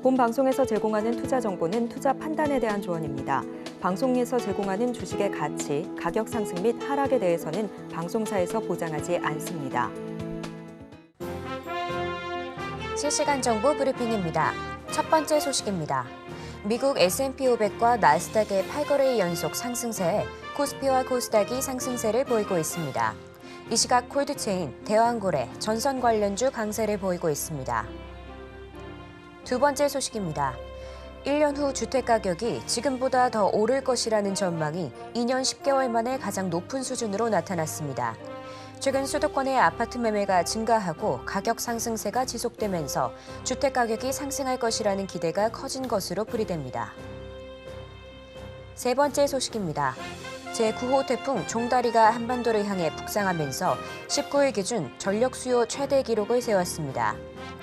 본 방송에서 제공하는 투자 정보는 투자 판단에 대한 조언입니다. 방송에서 제공하는 주식의 가치, 가격 상승 및 하락에 대해서는 방송사에서 보장하지 않습니다. 실시간 정보 브리핑입니다. 첫 번째 소식입니다. 미국 S&P 500과 나스닥의 8거래일 연속 상승세에 코스피와 코스닥이 상승세를 보이고 있습니다. 이 시각 콜드체인, 대왕거래, 전선 관련주 강세를 보이고 있습니다. 두 번째 소식입니다. 1년 후 주택가격이 지금보다 더 오를 것이라는 전망이 2년 10개월 만에 가장 높은 수준으로 나타났습니다. 최근 수도권의 아파트 매매가 증가하고 가격 상승세가 지속되면서 주택가격이 상승할 것이라는 기대가 커진 것으로 풀이됩니다. 세 번째 소식입니다. 제9호 태풍 종다리가 한반도를 향해 북상하면서 19일 기준 전력 수요 최대 기록을 세웠습니다.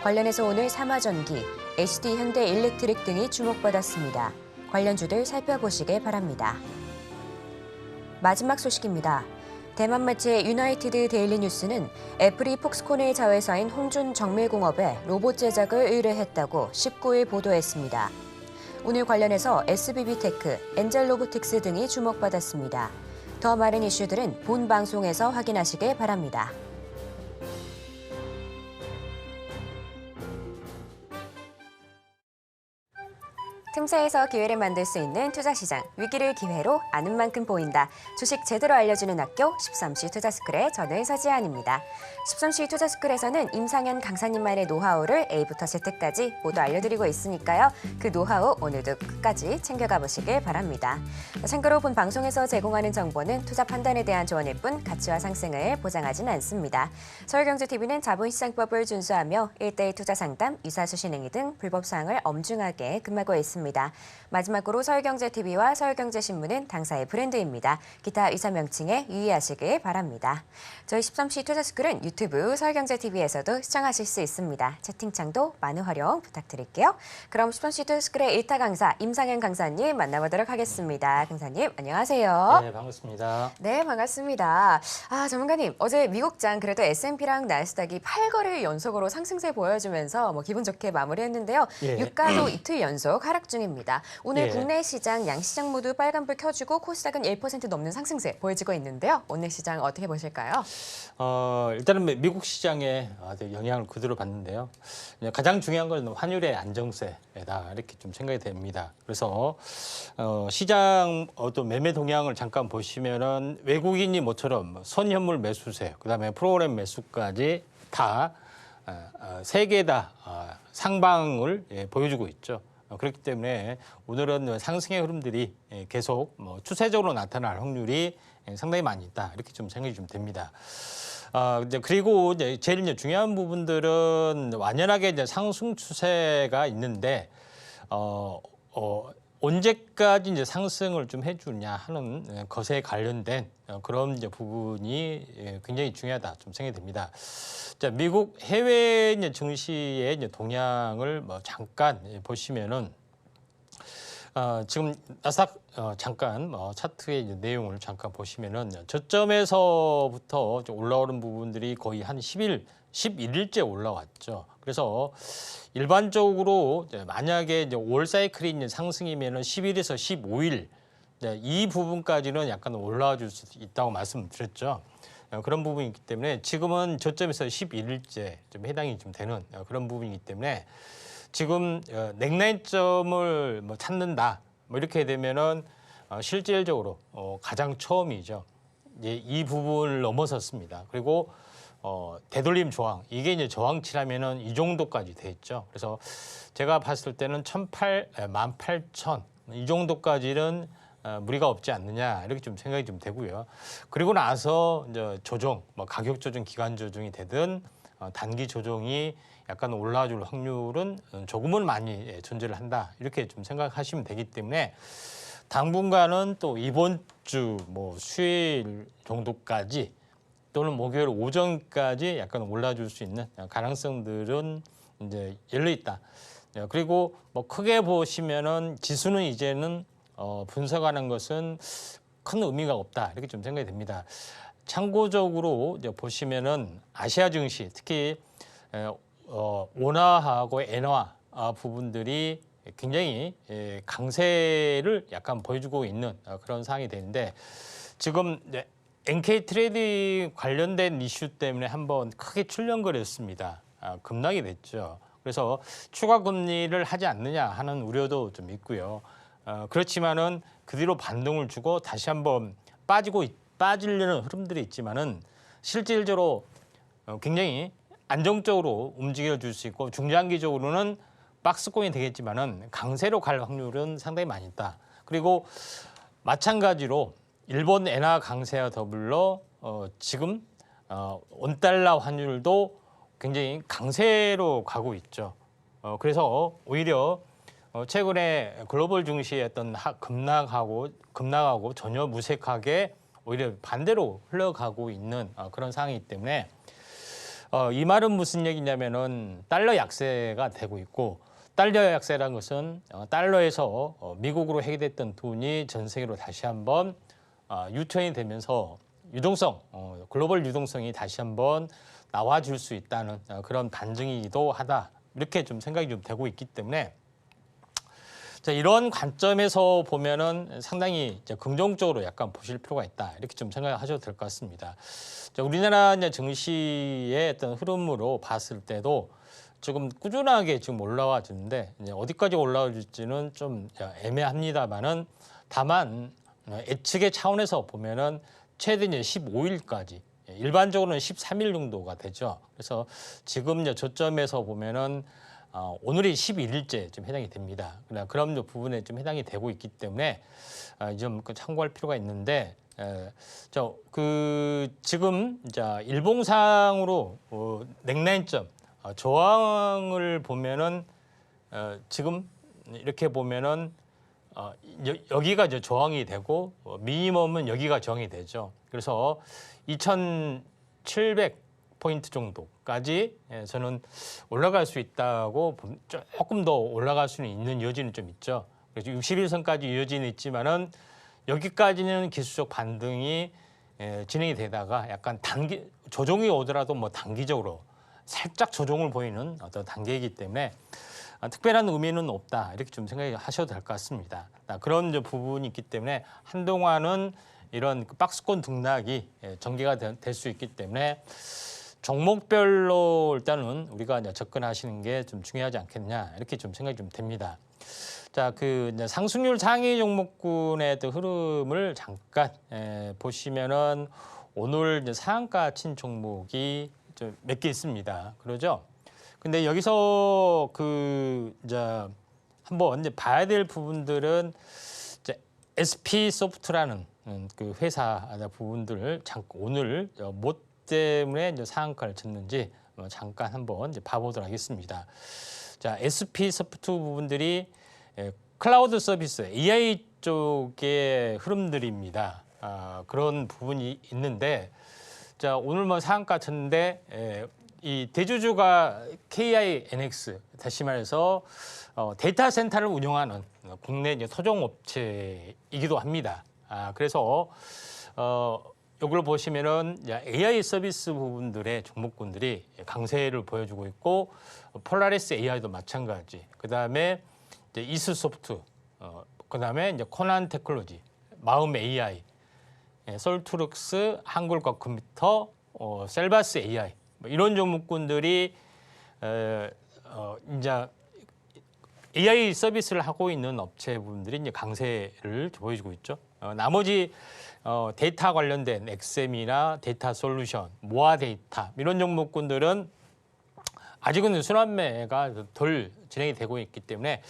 관련해서 오늘 삼화전기, HD 현대일렉트릭 등이 주목받았습니다. 관련주들 살펴보시길 바랍니다. 마지막 소식입니다. 대만 매체 유나이티드 데일리 뉴스는 애플이 폭스콘의 자회사인 홍준 정밀공업에 로봇 제작을 의뢰했다고 19일 보도했습니다. 오늘 관련해서 SBB테크, 엔젤로보틱스 등이 주목받았습니다. 더 많은 이슈들은 본 방송에서 확인하시길 바랍니다. 틈새에서 기회를 만들 수 있는 투자시장, 위기를 기회로 아는 만큼 보인다. 주식 제대로 알려주는 학교 13시 투자스쿨의 저는 서지안입니다. 13시 투자스쿨에서는 임상현 강사님만의 노하우를 A부터 Z까지 모두 알려드리고 있으니까요. 그 노하우 오늘도 끝까지 챙겨가 보시길 바랍니다. 참고로 본 방송에서 제공하는 정보는 투자 판단에 대한 조언일 뿐 가치와 상승을 보장하지는 않습니다. 서울경제TV는 자본시장법을 준수하며 1:1 투자 상담, 유사수신행위 등 불법 사항을 엄중하게 금하고 있습니다. 마지막으로 서울경제TV와 서울경제신문은 당사의 브랜드입니다. 기타 유사 명칭에 유의하시길 바랍니다. 저희 13시 투자스쿨은 유튜브 서울경제TV에서도 시청하실 수 있습니다. 채팅창도 많은 활용 부탁드릴게요. 그럼 13시 투자스쿨의 1타 강사 임상현 강사님 만나보도록 하겠습니다. 강사님 안녕하세요. 네, 반갑습니다. 네, 반갑습니다. 전문가님, 어제 미국장 그래도 S&P랑 나스닥이 8거래일 연속으로 상승세 보여주면서 기분 좋게 마무리했는데요. 예. 유가도 이틀 연속 하락 중입니다. 오늘 예. 국내 시장 양시장 모두 빨간불 켜주고 코스닥은 1% 넘는 상승세 보여지고 있는데요. 오늘 시장 어떻게 보실까요? 일단은 미국 시장에 영향을 그대로 받는데요. 가장 중요한 건 환율의 안정세다 이렇게 좀 생각이 됩니다. 그래서 시장 어떤 매매 동향을 잠깐 보시면은 외국인이 모처럼 선현물 매수세, 그다음에 프로그램 매수까지 다 세 개 다 상방을 보여주고 있죠. 그렇기 때문에 오늘은 상승의 흐름들이 계속 추세적으로 나타날 확률이 상당히 많이 있다 이렇게 좀 생각이 좀 됩니다. 그리고 제일 중요한 부분들은 완연하게 상승 추세가 있는데 언제까지 상승을 좀 해주냐 하는 것에 관련된 그런 부분이 굉장히 중요하다 좀 생각이 됩니다. 자, 미국 해외 증시의 동향을 잠깐 보시면은 지금 나스닥 잠깐 차트의 내용을 잠깐 보시면은 저점에서부터 올라오는 부분들이 거의 한 11일째 올라왔죠. 그래서 일반적으로 만약에 올 사이클이 상승이면은 10일에서 15일 이 부분까지는 약간 올라와 줄 수 있다고 말씀드렸죠. 그런 부분이 있기 때문에 지금은 저점에서 11일째 좀 해당이 좀 되는 그런 부분이기 때문에 지금 넥라인점을 찾는다 이렇게 되면은 실질적으로 가장 처음이죠. 이 부분을 넘어섰습니다. 그리고 되돌림 저항 이게 저항치라면은 이 정도까지 돼 있죠. 그래서 제가 봤을 때는 18,000 이 정도까지는 무리가 없지 않느냐 이렇게 좀 생각이 좀 되고요. 그리고 나서 이제 조정, 가격 조정, 기간 조정이 되든 단기 조정이 약간 올라줄 확률은 조금은 많이 존재를 한다 이렇게 좀 생각하시면 되기 때문에 당분간은 또 이번 주 수요일 정도까지 또는 목요일 오전까지 약간 올라줄 수 있는 가능성들은 이제 열려 있다. 그리고 크게 보시면은 지수는 이제는 분석하는 것은 큰 의미가 없다 이렇게 좀 생각이 됩니다. 참고적으로 이제 보시면은 아시아 증시 특히 원화하고 엔화 부분들이 굉장히 강세를 약간 보여주고 있는 그런 상황이 되는데 지금 NK 트레이딩 관련된 이슈 때문에 한번 크게 출렁거렸습니다. 급락이 됐죠. 그래서 추가 금리를 하지 않느냐 하는 우려도 좀 있고요. 그렇지만은 그 뒤로 반등을 주고 다시 한번 빠지려는 흐름들이 있지만은 실질적으로 굉장히 안정적으로 움직여줄 수 있고 중장기적으로는 박스권이 되겠지만은 강세로 갈 확률은 상당히 많이 있다. 그리고 마찬가지로 일본 엔화 강세와 더불어 지금 원달러 환율도 굉장히 강세로 가고 있죠. 그래서 오히려 최근에 글로벌 증시의 어떤 급락하고 전혀 무색하게 오히려 반대로 흘러가고 있는 그런 상황이기 때문에 이 말은 무슨 얘기냐면은 달러 약세가 되고 있고 달러 약세라는 것은 달러에서 미국으로 해결됐던 돈이 전 세계로 다시 한번 유턴이 되면서 유동성, 글로벌 유동성이 다시 한번 나와줄 수 있다는 그런 반증이기도 하다. 이렇게 좀 생각이 좀 되고 있기 때문에 자, 이런 관점에서 보면은 상당히 이제 긍정적으로 약간 보실 필요가 있다. 이렇게 좀 생각하셔도 될 것 같습니다. 자, 우리나라 이제 증시의 어떤 흐름으로 봤을 때도 조금 꾸준하게 지금 올라와 주는데 이제 어디까지 올라와 줄지는 좀 애매합니다만은 다만 예측의 차원에서 보면은 최대 이제 15일까지 일반적으로는 13일 정도가 되죠. 그래서 지금 이제 저점에서 보면은 오늘이 11일째 좀 해당이 됩니다. 그런 부분에 좀 해당이 되고 있기 때문에 좀 참고할 필요가 있는데 지금 일봉상으로 넥라인점 저항을 보면은 지금 이렇게 보면은 여기가 이제 저항이 되고 미니멈은 여기가 저항이 되죠. 그래서 2,700포인트 정도까지 저는 올라갈 수 있다고 조금 더 올라갈 수는 있는 여지는 좀 있죠. 그래서 60일선까지 여지는 있지만은 여기까지는 기술적 반등이 진행이 되다가 약간 조정이 오더라도 뭐 단기적으로 살짝 조정을 보이는 어떤 단계이기 때문에 특별한 의미는 없다. 이렇게 좀 생각하셔도 될 것 같습니다. 그런 부분이 있기 때문에 한동안은 이런 박스권 등락이 전개가 될 수 있기 때문에 종목별로 일단은 우리가 이제 접근하시는 게 좀 중요하지 않겠냐 이렇게 좀 생각이 좀 됩니다. 자, 이제 상승률 상위 종목군의 흐름을 잠깐 보시면은 오늘 이제 상한가 친 종목이 좀 몇 개 있습니다. 그러죠? 근데 여기서 이제 한번 이제 봐야 될 부분들은 이제 SP 소프트라는 그 회사 부분들을 잠깐 오늘 뭐 때문에 이제 상한가를 쳤는지 잠깐 한번 이제 봐보도록 하겠습니다. 자, SP 소프트 부분들이 클라우드 서비스 AI 쪽의 흐름들입니다. 그런 부분이 있는데, 자, 오늘 뭐 상한가 쳤는데 이 대주주가 KINX, 다시 말해서 데이터 센터를 운영하는 국내 이제 토종 업체이기도 합니다. 그래서 이걸 보시면은 AI 서비스 부분들의 종목군들이 강세를 보여주고 있고 폴라리스 AI도 마찬가지. 그다음에 이제 이스소프트, 그다음에 이제 코난 테크놀로지, 마음 AI, 솔트룩스, 한글과 컴퓨터, 셀바스 AI 뭐 이런 종목군들이 이제 AI 서비스를 하고 있는 업체분들이 이제 강세를 보여주고 있죠. 나머지 데이터 관련된 엑셈이나 데이터 솔루션, 모아 데이터 이런 종목군들은 아직은 순환매가 덜 진행이 되고 있기 때문에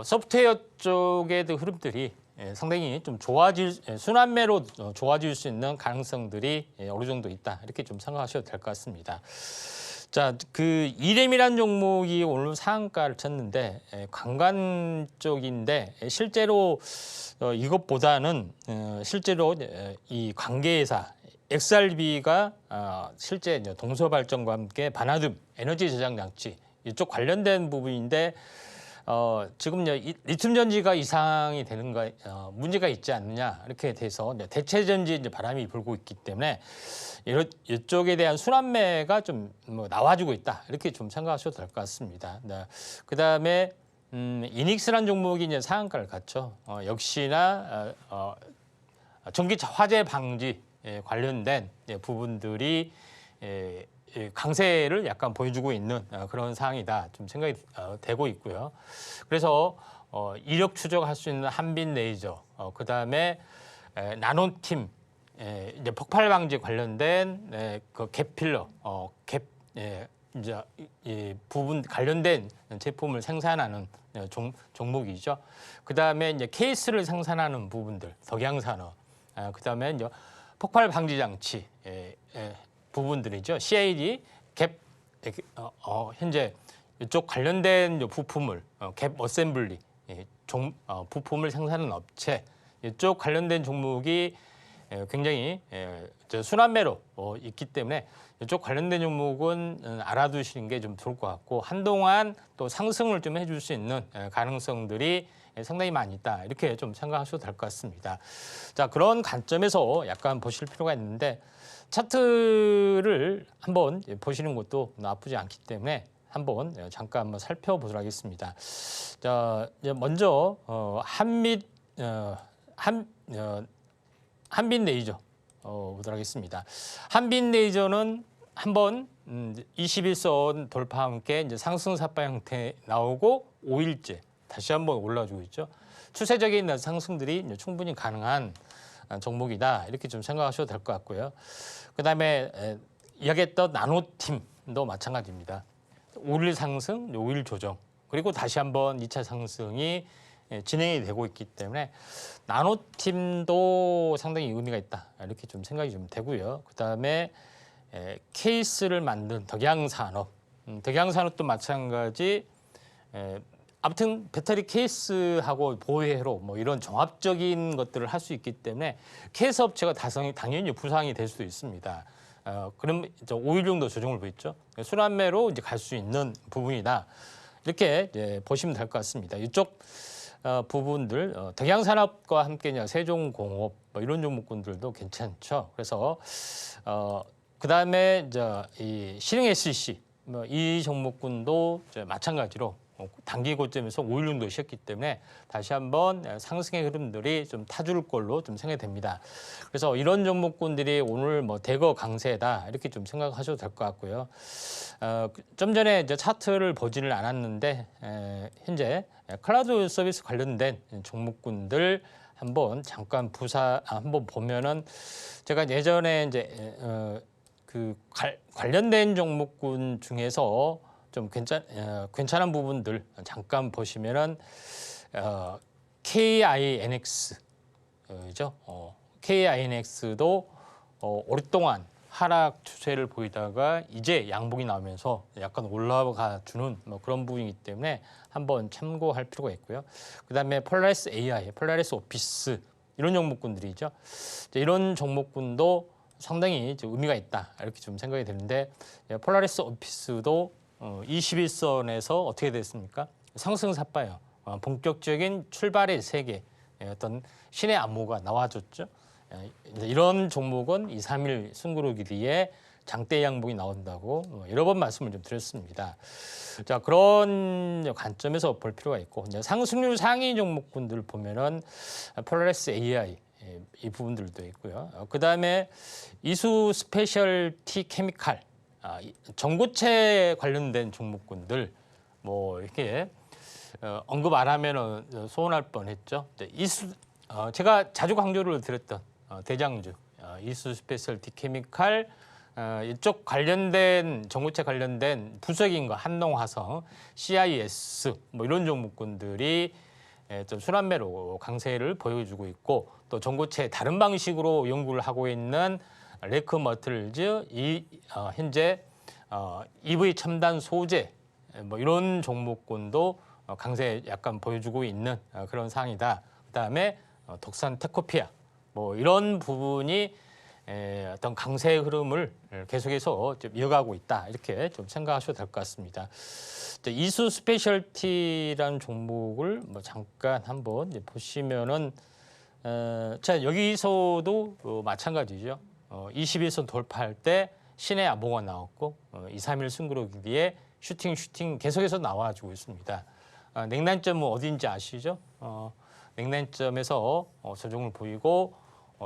소프트웨어 쪽의 흐름들이 상당히 좀 순환매로 좋아질 수 있는 가능성들이 어느 정도 있다. 이렇게 좀 생각하셔도 될 것 같습니다. 자, 이렘이라는 종목이 오늘 상한가를 쳤는데 관광 쪽인데 실제로 이것보다는 실제로 이 관계회사 XRB가 실제 동서발전과 함께 바나듐 에너지 저장 장치 이쪽 관련된 부분인데 지금 리튬 전지가 이상이 되는 거 문제가 있지 않느냐 이렇게 돼서 대체 전지 이제 바람이 불고 있기 때문에 이쪽에 대한 순환매가 좀 뭐 나와주고 있다 이렇게 좀 생각하셔도 될 것 같습니다. 네. 그다음에 이닉스라는 종목이 이제 상한가를 갔죠. 역시나 전기차 화재 방지 관련된 부분들이 강세를 약간 보여주고 있는 그런 상황이다 좀 생각이 되고 있고요. 그래서 이력 추적할 수 있는 한빛 레이저, 그다음에 나노팀, 이제 폭발 방지 관련된 그 갭필러, 이제 이 부분 관련된 제품을 생산하는 종목이죠. 그다음에 이제 케이스를 생산하는 부분들, 덕양산업, 그다음에 이제 폭발 방지 장치 부분들이죠. CAD, 갭, 현재 이쪽 관련된 부품을 갭 어셈블리 부품을 생산하는 업체 이쪽 관련된 종목이 굉장히 순환매로 있기 때문에 이쪽 관련된 종목은 알아두시는 게 좀 좋을 것 같고 한동안 또 상승을 좀 해줄 수 있는 가능성들이 상당히 많이 있다 이렇게 좀 생각하셔도 될 것 같습니다. 자, 그런 관점에서 약간 보실 필요가 있는데 차트를 한번 보시는 것도 나쁘지 않기 때문에 한번 잠깐 한번 살펴보도록 하겠습니다. 자, 먼저 한빛 레이저 보도록 하겠습니다. 한빛 레이저는 한번 21선 돌파와 함께 이제 상승 삿바 형태 나오고 5일째 다시 한번 올라주고 있죠. 추세적인 상승들이 이제 충분히 가능한 종목이다 이렇게 좀 생각하셔도 될 것 같고요. 그다음에 이야기했던 나노팀도 마찬가지입니다. 5일 상승, 5일 조정 그리고 다시 한번 2차 상승이 진행이 되고 있기 때문에 나노팀도 상당히 의미가 있다 이렇게 좀 생각이 좀 되고요. 그다음에 케이스를 만든 덕양산업, 덕양산업도 마찬가지. 아무튼 배터리 케이스하고 보호회로 뭐 이런 종합적인 것들을 할 수 있기 때문에 케이스 업체가 당연히 부상이 될 수도 있습니다. 그럼 5일 정도 조정을 보였죠. 순환매로 이제 갈 수 있는 부분이다. 이렇게 이제 보시면 될 것 같습니다. 이쪽 부분들 덕양산업과 함께 이제 세종공업 뭐 이런 종목군들도 괜찮죠. 그래서 그다음에 이제 이 신흥 SC 뭐 이 종목군도 이제 마찬가지로 단기 고점에서 5일 정도 쉬었기 때문에 다시 한번 상승의 흐름들이 좀 타줄 걸로 좀 생각이 됩니다. 그래서 이런 종목군들이 오늘 뭐 대거 강세다 이렇게 좀 생각하셔도 될 것 같고요. 좀 전에 이제 차트를 보지를 않았는데 현재 클라우드 서비스 관련된 종목군들 한번 잠깐 한번 보면은 제가 예전에 이제 그 관련된 종목군 중에서 좀 괜찮은 부분들 잠깐 보시면은 KINX죠. KINX도 오랫동안 하락 추세를 보이다가 이제 양봉이 나오면서 약간 올라가 주는 뭐 그런 부분이기 때문에 한번 참고할 필요가 있고요. 그다음에 폴라리스 AI, 폴라리스 오피스 이런 종목군들이죠. 이런 종목군도 상당히 의미가 있다 이렇게 좀 생각이 되는데 폴라리스 오피스도 21선에서 어떻게 됐습니까? 상승 삿바예요. 본격적인 출발의 세계 어떤 신의 안무가 나와줬죠. 이런 종목은 2, 3일 숨고르기 뒤에 장대 양봉이 나온다고 여러 번 말씀을 좀 드렸습니다. 자, 그런 관점에서 볼 필요가 있고 이제 상승률 상위 종목군들 보면은 폴라리스 AI 이 부분들도 있고요. 그다음에 이수 스페셜티 케미칼 전고체 관련된 종목군들 뭐 이렇게 언급 안 하면은 소원할 뻔했죠. 제가 자주 강조를 드렸던 대장주 이수 스페셜티 케미칼 이쪽 관련된 전고체 관련된 부속인 거 한농화성, CIS 뭐 이런 종목군들이 좀 순환매로 강세를 보여주고 있고 또 전고체 다른 방식으로 연구를 하고 있는 레크 머틀즈 현재 EV 첨단 소재 뭐 이런 종목군도 강세 약간 보여주고 있는 그런 상황이다. 그다음에 독산 테코피아 뭐 이런 부분이 어떤 강세 흐름을 계속해서 좀 이어가고 있다 이렇게 좀 생각하셔도 될 것 같습니다. 이수 스페셜티라는 종목을 뭐 잠깐 한번 이제 보시면은 자 여기서도 마찬가지죠. 21선 돌파할 때 신의 안보가 나왔고 2, 3일 승부르기 뒤에 슈팅 계속해서 나와주고 있습니다. 냉난점은 어디인지 아시죠? 냉난점에서 조정을 보이고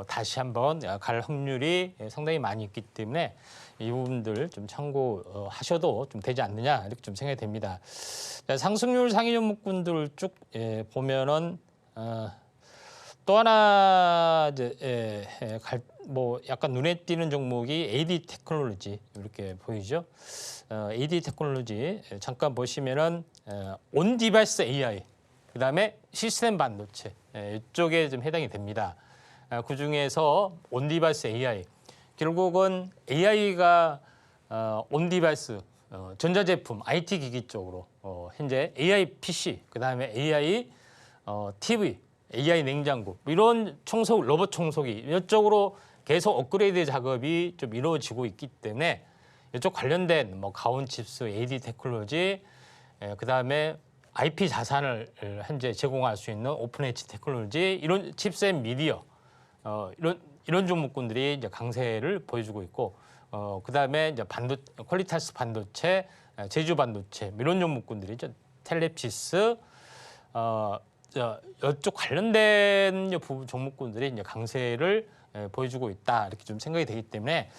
다시 한번 갈 확률이 상당히 많이 있기 때문에 이 부분들 좀 참고하셔도 좀 되지 않느냐 이렇게 좀 생각이 됩니다. 상승률 상위 종목군들 쭉 보면은 또 하나 이제 뭐 약간 눈에 띄는 종목이 AD 테크놀로지 이렇게 보이죠. AD 테크놀로지 잠깐 보시면은 온 디바이스 AI 그다음에 시스템 반도체 이쪽에 좀 해당이 됩니다. 그 중에서 온 디바이스 AI 결국은 AI가 온 디바이스 전자제품 IT 기기 쪽으로 현재 AI PC 그다음에 AI TV AI 냉장고 이런 청소기 로봇 청소기 이쪽으로 계속 업그레이드 작업이 좀 이루어지고 있기 때문에 이쪽 관련된 뭐 가온 칩스 AD 테크놀로지 그다음에 IP 자산을 현재 제공할 수 있는 오픈 엣지 테크놀로지 이런 칩셋 미디어 이런 종목군들이 이제 강세를 보여주고 있고 그다음에 이제 퀄리타스 반도체, 제주 반도체 이런 종목군들이 이제 텔레피스 이쪽 관련된 종목군들이 이제 강세를 보여주고 있다 이렇게 좀 생각이 되기 때문에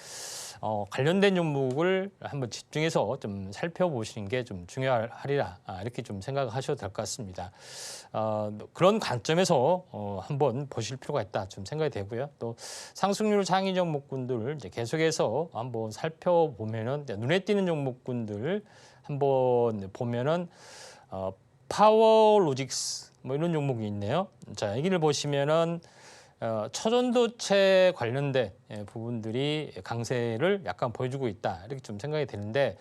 관련된 종목을 한번 집중해서 좀 살펴보시는 게 좀 중요하리라 이렇게 좀 생각하셔도 될 것 같습니다. 그런 관점에서 한번 보실 필요가 있다 좀 생각이 되고요. 또 상승률 상위 종목군들 이제 계속해서 한번 살펴보면은 눈에 띄는 종목군들 한번 보면은 파워로직스 뭐 이런 종목이 있네요. 자 여기를 보시면은 초전도체 관련된 부분들이 강세를 약간 보여주고 있다 이렇게 좀 생각이 되는데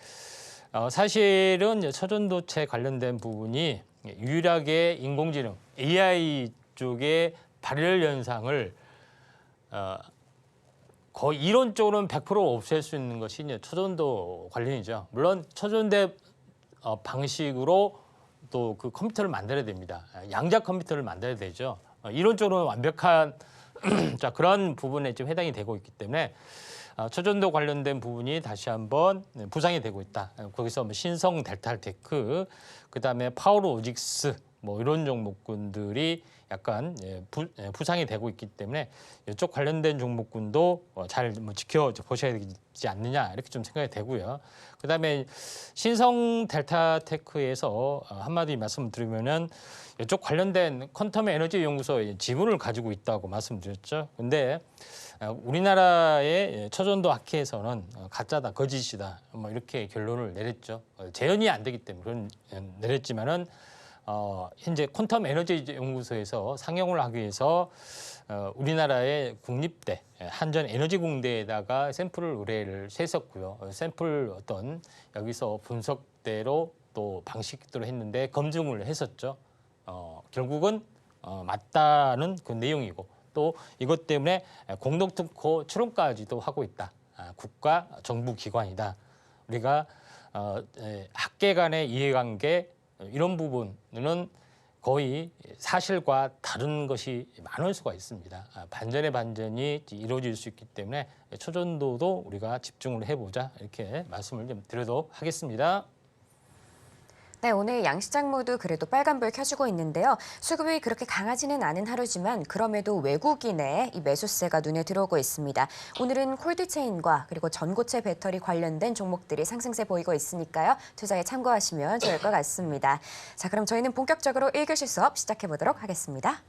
사실은 이제 초전도체 관련된 부분이 유일하게 인공지능 AI 쪽의 발열 현상을 거의 이론적으로는 100% 없앨 수 있는 것이 이제 초전도 관련이죠. 물론 초전대 방식으로 또 그 컴퓨터를 만들어야 됩니다. 양자 컴퓨터를 만들어야 되죠. 이론적으로는 완벽한 자 그런 부분에 좀 해당이 되고 있기 때문에 초전도 관련된 부분이 다시 한번 부상이 되고 있다. 거기서 뭐 신성 델타테크, 그다음에 파워로직스 뭐 이런 종목군들이 약간 부상이 되고 있기 때문에 이쪽 관련된 종목군도 잘 지켜 보셔야 되지 않느냐 이렇게 좀 생각이 되고요. 그다음에 신성 델타테크에서 한마디 말씀드리면은 이쪽 관련된 퀀텀 에너지 연구소의 지분을 가지고 있다고 말씀드렸죠. 근데 우리나라의 초전도 학회에서는 가짜다, 거짓이다, 뭐 이렇게 결론을 내렸죠. 재현이 안 되기 때문에 그런 내렸지만은 현재 퀀텀 에너지 연구소에서 상용을 하기 위해서 우리나라의 국립대 한전 에너지공대에다가 샘플을 의뢰를 했었고요. 샘플 어떤 여기서 분석대로 또 방식대로 했는데 검증을 했었죠. 결국은 맞다는 그 내용이고 또 이것 때문에 공동특허 출원까지도 하고 있다. 국가 정부 기관이다. 우리가 학계 간의 이해관계 이런 부분은 거의 사실과 다른 것이 많을 수가 있습니다. 반전의 반전이 이루어질 수 있기 때문에 초전도도 우리가 집중을 해보자 이렇게 말씀을 좀 드리도록 하겠습니다. 네, 오늘 양시장 모두 그래도 빨간불 켜주고 있는데요. 수급이 그렇게 강하지는 않은 하루지만 그럼에도 외국인의 이 매수세가 눈에 들어오고 있습니다. 오늘은 콜드체인과 그리고 전고체 배터리 관련된 종목들이 상승세 보이고 있으니까요. 투자에 참고하시면 좋을 것 같습니다. 자, 그럼 저희는 본격적으로 1교시 수업 시작해 보도록 하겠습니다.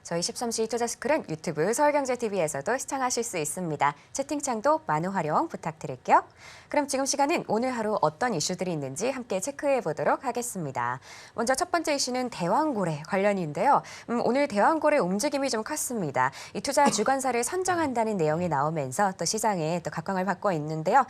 저희 13시 투자스쿨은 유튜브 서울경제TV에서도 시청하실 수 있습니다. 채팅창도 많은 활용 부탁드릴게요. 그럼 지금 시간은 오늘 하루 어떤 이슈들이 있는지 함께 체크해 보도록 하겠습니다. 먼저 첫 번째 이슈는 대왕고래 관련인데요. 오늘 대왕고래 움직임이 좀 컸습니다. 이 투자 주관사를 선정한다는 내용이 나오면서 또 시장에 또 각광을 받고 있는데요.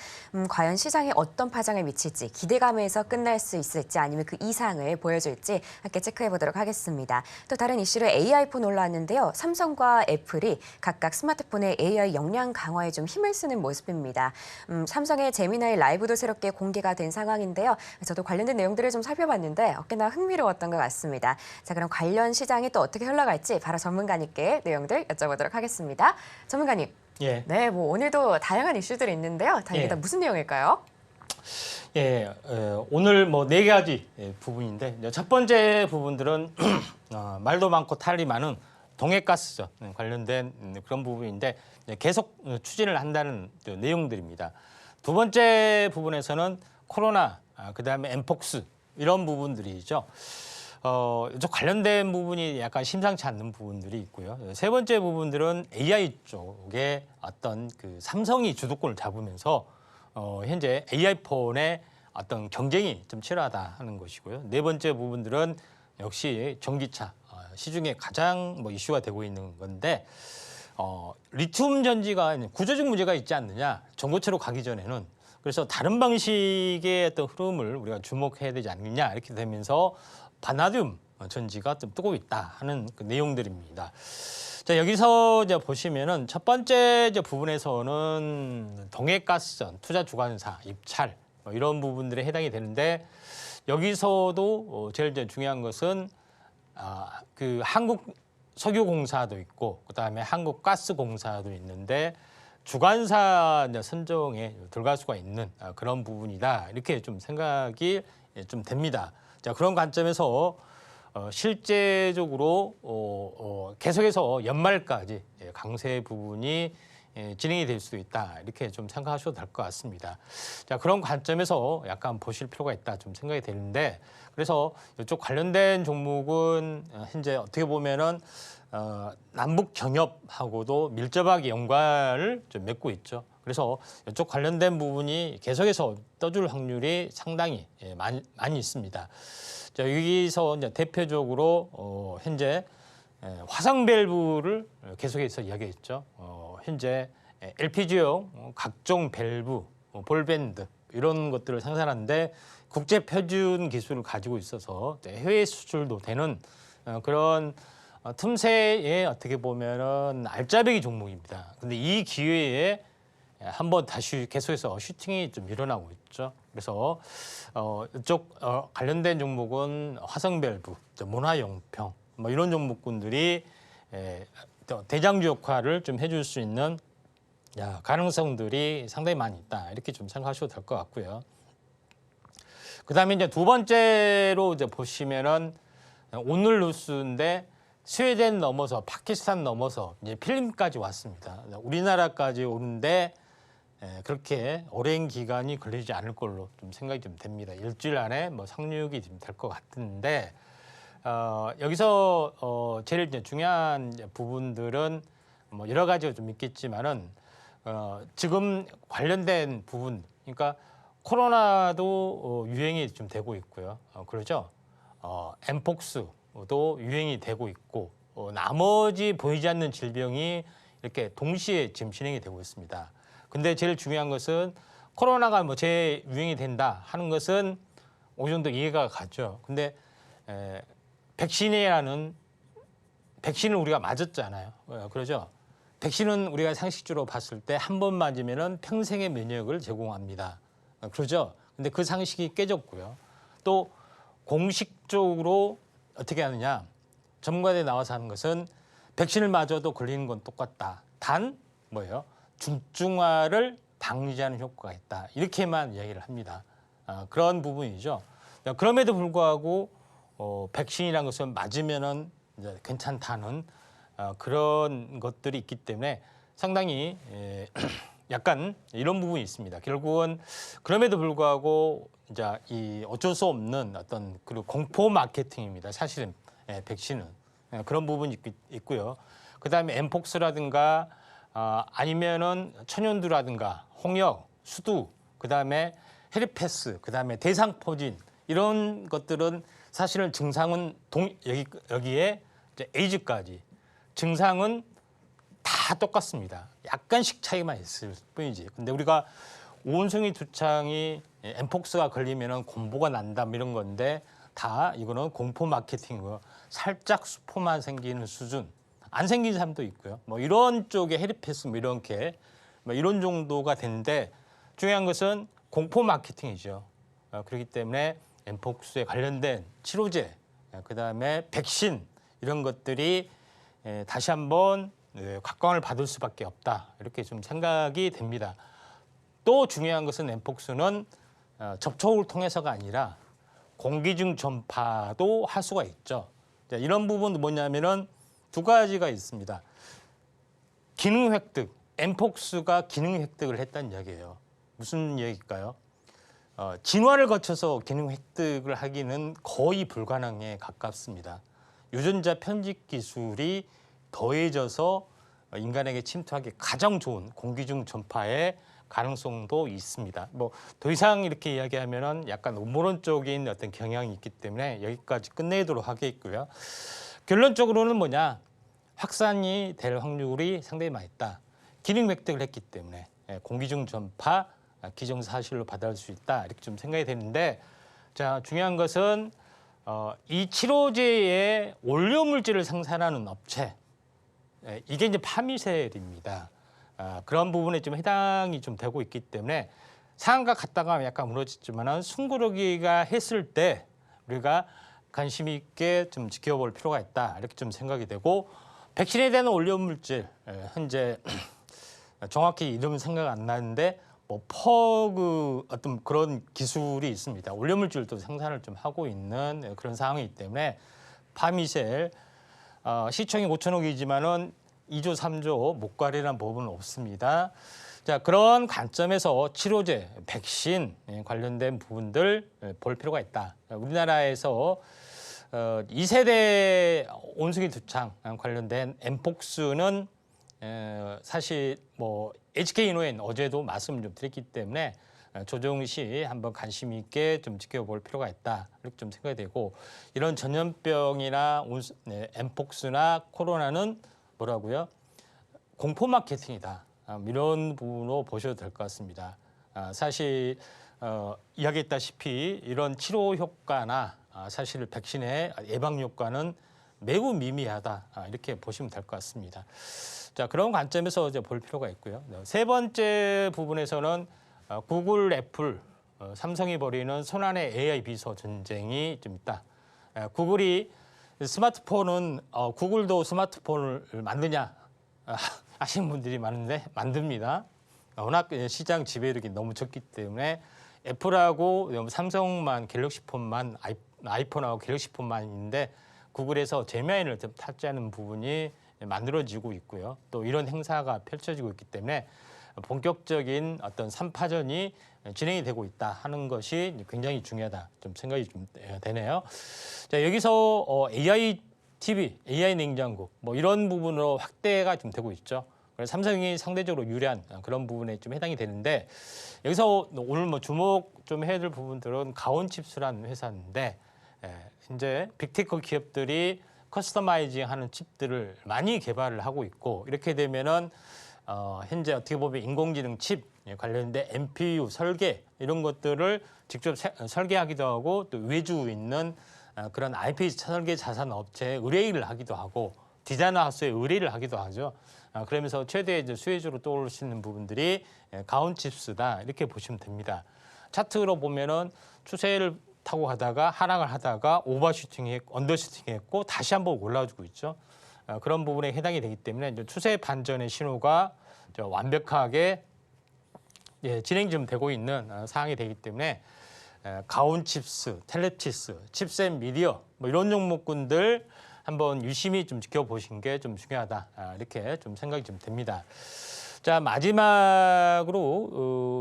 과연 시장에 어떤 파장을 미칠지, 기대감에서 끝날 수 있을지 아니면 그 이상을 보여줄지 함께 체크해 보도록 하겠습니다. 또 다른 이슈로 AI폰 올라왔는데요. 삼성과 애플이 각각 스마트폰의 AI 역량 강화에 좀 힘을 쓰는 모습입니다. 삼성의 제미나이 라이브도 새롭게 공개가 된 상황인데요. 저도 관련된 내용들을 좀 살펴봤는데 꽤나 흥미로웠던 것 같습니다. 자, 그럼 관련 시장이 또 어떻게 흘러갈지 바로 전문가님께 내용들 여쭤보도록 하겠습니다. 전문가님. 예. 네, 뭐 오늘도 다양한 이슈들이 있는데요. 다 이게 다 무슨 내용일까요? 예, 오늘 뭐 4가지 부분인데 첫 번째 부분들은 말도 많고 탈이 많은 동해가스전 관련된 그런 부분인데 계속 추진을 한다는 내용들입니다. 두 번째 부분에서는 코로나, 그다음에 엠폭스 이런 부분들이죠. 이쪽 관련된 부분이 약간 심상치 않는 부분들이 있고요. 세 번째 부분들은 AI 쪽에 어떤 그 삼성이 주도권을 잡으면서 현재 AI폰의 어떤 경쟁이 좀 치열하다 하는 것이고요. 네 번째 부분들은 역시 전기차 시중에 가장 뭐 이슈가 되고 있는 건데 리튬 전지가 구조적 문제가 있지 않느냐, 전고체로 가기 전에는. 그래서 다른 방식의 어떤 흐름을 우리가 주목해야 되지 않느냐 이렇게 되면서 바나듐 전지가 좀 뜨고 있다 하는 그 내용들입니다. 자, 여기서 이제 보시면은 첫 번째 이제 부분에서는 동해가스전, 투자 주관사, 입찰 뭐 이런 부분들에 해당이 되는데 여기서도 제일 이제 중요한 것은 그 한국석유공사도 있고 그다음에 한국가스공사도 있는데 주관사 선정에 들어갈 수가 있는 그런 부분이다 이렇게 좀 생각이 좀 됩니다. 자, 그런 관점에서 실제적으로 계속해서 연말까지 강세 부분이 진행이 될 수도 있다 이렇게 좀 생각하셔도 될 것 같습니다. 자, 그런 관점에서 약간 보실 필요가 있다 좀 생각이 되는데 그래서 이쪽 관련된 종목은 현재 어떻게 보면은 남북 경협하고도 밀접하게 연관을 좀 맺고 있죠. 그래서 이쪽 관련된 부분이 계속해서 떠줄 확률이 상당히 많이 있습니다. 자, 여기서 이제 대표적으로 현재 화상 밸브를 계속해서 이야기했죠. 현재 LPG용 각종 밸브, 볼밴드 이런 것들을 생산하는데 국제 표준 기술을 가지고 있어서 해외 수출도 되는 그런 틈새에 어떻게 보면은 알짜배기 종목입니다. 근데 이 기회에 한번 다시 계속해서 슈팅이 좀 일어나고 있죠. 그래서 이쪽 관련된 종목은 화성 밸브, 모나용평 뭐 이런 종목군들이 대장주 역할을 좀 해줄 수 있는 가능성들이 상당히 많이 있다 이렇게 좀 생각하셔도 될 것 같고요. 그다음에 이제 두 번째로 이제 보시면은 오늘 뉴스인데 스웨덴 넘어서 파키스탄 넘어서 이제 필리핀까지 왔습니다. 우리나라까지 오는데 그렇게 오랜 기간이 걸리지 않을 걸로 좀 생각이 좀 됩니다. 일주일 안에 뭐 상륙이 좀 될 것 같은데 여기서 제일 이제 중요한 부분들은 뭐 여러 가지가 좀 있겠지만은 지금 관련된 부분, 그러니까 코로나도 유행이 좀 되고 있고요. 그러죠. 엠폭스도 유행이 되고 있고 나머지 보이지 않는 질병이 이렇게 동시에 지금 진행이 되고 있습니다. 근데 제일 중요한 것은 코로나가 뭐 재유행이 된다 하는 것은 어느 정도 이해가 가죠. 근데 백신을 우리가 맞았잖아요. 그러죠. 백신은 우리가 상식적으로 봤을 때 한 번 맞으면은 평생의 면역을 제공합니다. 그러죠. 근데 그 상식이 깨졌고요. 또 공식적으로 어떻게 하느냐. 전문가들이 나와서 하는 것은 백신을 맞아도 걸리는 건 똑같다. 단 뭐예요? 중증화를 방지하는 효과가 있다. 이렇게만 이야기를 합니다. 그런 부분이죠. 그럼에도 불구하고 백신이라는 것은 맞으면은 이제 괜찮다는 그런 것들이 있기 때문에 상당히 약간 이런 부분이 있습니다. 결국은 그럼에도 불구하고 이제 이 어쩔 수 없는 어떤 그리고 공포 마케팅입니다. 사실은 백신은 그런 부분이 있고요. 그다음에 엠폭스라든가 아니면은 천연두라든가 홍역, 수두, 그다음에 헤르페스, 그다음에 대상포진 이런 것들은 사실은 증상은 여기에 이제 에이즈까지 증상은 다 똑같습니다. 약간씩 차이만 있을 뿐이지. 근데 우리가 온숭이 두창이 엠폭스가 걸리면은 공보가 난다 이런 건데 다 이거는 공포 마케팅이고 살짝 수포만 생기는 수준. 안 생긴 사람도 있고요. 뭐 이런 쪽에 헤르페스 뭐 이렇게 뭐 이런 정도가 되는데 중요한 것은 공포 마케팅이죠. 그렇기 때문에 엠폭스에 관련된 치료제, 그다음에 백신 이런 것들이 다시 한번 각광을 받을 수밖에 없다. 이렇게 좀 생각이 됩니다. 또 중요한 것은 엠폭스는 접촉을 통해서가 아니라 공기 중 전파도 할 수가 있죠. 자, 이런 부분은 뭐냐면은 두 가지가 있습니다. 기능 획득, 엠폭스가 기능 획득을 했다는 이야기예요. 무슨 얘기일까요? 진화를 거쳐서 기능 획득을 하기는 거의 불가능에 가깝습니다. 유전자 편집 기술이 더해져서 인간에게 침투하기 가장 좋은 공기 중 전파의 가능성도 있습니다. 뭐 더 이상 이렇게 이야기하면은 약간 음모론적인 어떤 경향이 있기 때문에 여기까지 끝내도록 하겠고요. 결론적으로는 뭐냐? 확산이 될 확률이 상당히 많이 있다. 기능 획득을 했기 때문에 공기 중 전파 기정사실로 받아들일 수 있다. 이렇게 좀 생각이 되는데, 자, 중요한 것은 이 치료제의 원료 물질을 생산하는 업체, 이게 이제 파미셀입니다. 그런 부분에 좀 해당이 좀 되고 있기 때문에 상한가 갔다가 약간 무너졌지만은 숨고르기가 했을 때 우리가 관심 있게 좀 지켜볼 필요가 있다. 이렇게 좀 생각이 되고, 백신에 대한 원료 물질 현재 정확히 이름은 생각 안 나는데 뭐 퍼그 어떤 그런 기술이 있습니다. 원료 물질도 생산을 좀 하고 있는 그런 상황이기 때문에 파미셀 시총이 5천억이지만은 2조 3조 못 가리라는 법은 없습니다. 자, 그런 관점에서 치료제, 백신 관련된 부분들 볼 필요가 있다. 우리나라에서 2세대 온숭이 두창 관련된 엠폭스는 사실 뭐 HK인후엔 어제도 말씀을 좀 드렸기 때문에 조정시 한번 관심 있게 좀 지켜볼 필요가 있다. 이렇게 좀 생각이 되고, 이런 전염병이나 엠폭스나 코로나는 뭐라고요? 공포 마케팅이다. 이런 부분으로 보셔도 될 것 같습니다. 사실 이야기했다시피 이런 치료 효과나 사실 백신의 예방 효과는 매우 미미하다. 이렇게 보시면 될 것 같습니다. 자, 그런 관점에서 이제 볼 필요가 있고요. 세 번째 부분에서는 구글, 애플, 삼성이 벌이는 손안의 AI 비서 전쟁이 좀 있다. 구글이 스마트폰은 구글도 스마트폰을 만드냐 하시는 분들이 많은데 만듭니다. 워낙 시장 지배력이 너무 적기 때문에 애플하고 삼성만 갤럭시 폰만 아이폰하고 갤럭시 폰만 있는데 구글에서 제메인을 좀 탑재하는 부분이 만들어지고 있고요. 또 이런 행사가 펼쳐지고 있기 때문에 본격적인 어떤 3파전이 진행이 되고 있다 하는 것이 굉장히 중요하다 좀 생각이 좀 되네요. 자, 여기서 AI TV, AI 냉장고 뭐 이런 부분으로 확대가 좀 되고 있죠. 그래서 삼성이 상대적으로 유리한 그런 부분에 좀 해당이 되는데, 여기서 오늘 뭐 주목 좀 해야 될 부분들은 가온칩스라는 회사인데 이제 빅테크 기업들이 커스터마이징하는 칩들을 많이 개발을 하고 있고, 이렇게 되면은 현재 어떻게 보면 인공지능 칩 관련된 NPU 설계 이런 것들을 직접 설계하기도 하고 또 외주 있는 그런 IP 설계 자산 업체에 의뢰를 하기도 하고 디자이너 하우스에 의뢰를 하기도 하죠. 그러면서 최대 이제 수혜주로 떠올 수 있는 부분들이 가온칩스다 이렇게 보시면 됩니다. 차트로 보면은 추세를 타고 가다가 하락을 하다가 오버슈팅했고 언더슈팅했고 다시 한번 올라주고 있죠. 그런 부분에 해당이 되기 때문에 이제 추세 반전의 신호가 완벽하게 진행 좀 되고 있는 상황이 되기 때문에 가온칩스, 텔레티스, 칩셋 미디어 뭐 이런 종목군들 한번 유심히 좀 지켜보신 게 좀 중요하다 이렇게 좀 생각이 좀 됩니다. 자, 마지막으로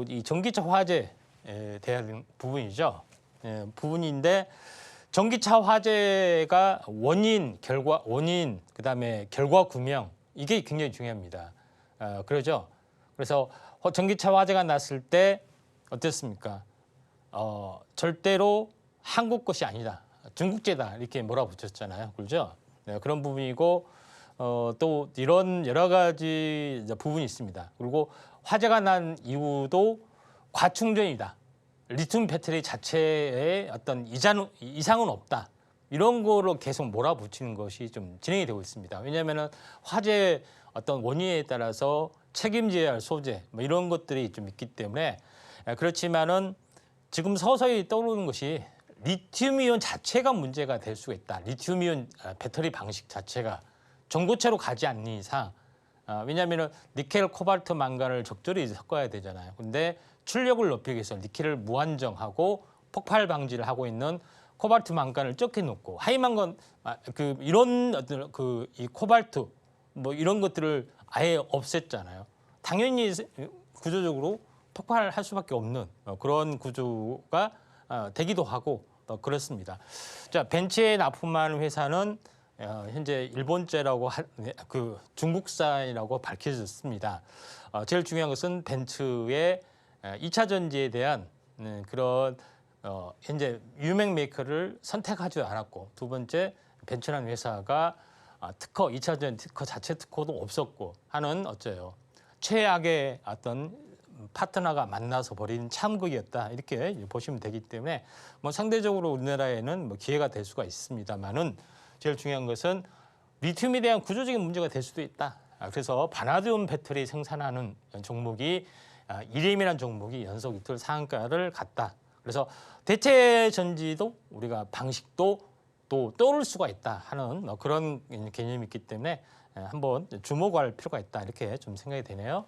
이 전기차 화재에 대한 부분이죠. 부분인데 전기차 화재가 원인, 그다음에 결과 규명 이게 굉장히 중요합니다. 그러죠. 그래서 전기차 화재가 났을 때 어땠습니까? 절대로 한국 것이 아니다. 중국제다 이렇게 몰아붙였잖아요. 그렇죠? 네, 그런 부분이고 또 이런 여러 가지 부분이 있습니다. 그리고 화재가 난 이유도 과충전이다. 리튬 배터리 자체에 어떤 이상은 없다. 이런 거로 계속 몰아붙이는 것이 좀 진행이 되고 있습니다. 왜냐하면 화재 어떤 원인에 따라서 책임져야 할 소재 뭐 이런 것들이 좀 있기 때문에 그렇지만은 지금 서서히 떠오르는 것이 리튬이온 자체가 문제가 될 수가 있다. 리튬이온 배터리 방식 자체가 전고체로 가지 않는 이상 왜냐하면 니켈, 코발트, 망간을 적절히 섞어야 되잖아요. 근데 출력을 높이기 위해서 니켈을 무한정하고 폭발 방지를 하고 있는 코발트, 망간을 적게 놓고 하이망간 이런 어떤 이 코발트 뭐 이런 것들을 아예 없앴잖아요. 당연히 구조적으로 폭발할 수밖에 없는 그런 구조가 되기도 하고 그렇습니다. 자, 벤츠에 납품하는 회사는 현재 일본제라고 중국산이라고 밝혀졌습니다. 제일 중요한 것은 벤츠의 2차 전지에 대한 그런 현재 유명 메이커를 선택하지 않았고 두 번째 벤츠라는 회사가 2차 전지 특허 자체 특허도 없었고 하는 최악의 어떤 파트너가 만나서 벌인 참극이었다 이렇게 보시면 되기 때문에 뭐 상대적으로 우리나라에는 뭐 기회가 될 수가 있습니다만은 제일 중요한 것은 리튬에 대한 구조적인 문제가 될 수도 있다. 그래서 바나디움 배터리 생산하는 종목이 이렘이라는 종목이 연속 이틀 상한가를 갔다. 그래서 대체 전지도 우리가 방식도 또 떠오를 수가 있다 하는 그런 개념이 있기 때문에 한번 주목할 필요가 있다 이렇게 좀 생각이 되네요.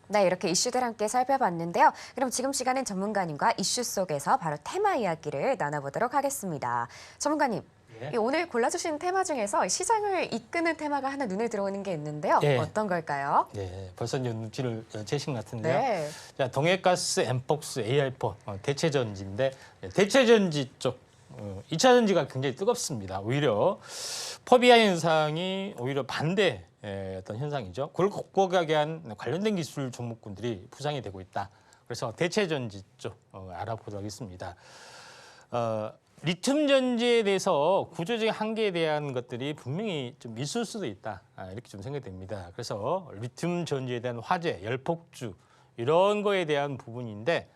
네, 이렇게 이슈들 함께 살펴봤는데요. 그럼 지금 시간은 전문가님과 이슈 속에서 바로 테마 이야기를 나눠보도록 하겠습니다. 전문가님, 예. 오늘 골라주신 테마 중에서 시장을 이끄는 테마가 하나 눈에 들어오는 게 있는데요. 예. 어떤 걸까요? 네, 벌써 눈치를 채신 것 같은데요. 네. 자, 동해가스, 엠폭스, AR4 대체 전지인데 대체 전지 쪽 2차 전지가 굉장히 뜨겁습니다. 오히려 포비아 현상이 오히려 반대 어떤 현상이죠. 그걸 극복하게 한 관련된 기술 종목군들이 부상이 되고 있다. 그래서 대체 전지 쪽 알아보도록 하겠습니다. 리튬 전지에 대해서 구조적인 한계에 대한 것들이 분명히 좀 있을 수도 있다. 이렇게 좀 생각이 됩니다. 그래서 리튬 전지에 대한 화재, 열폭주 이런 거에 대한 부분인데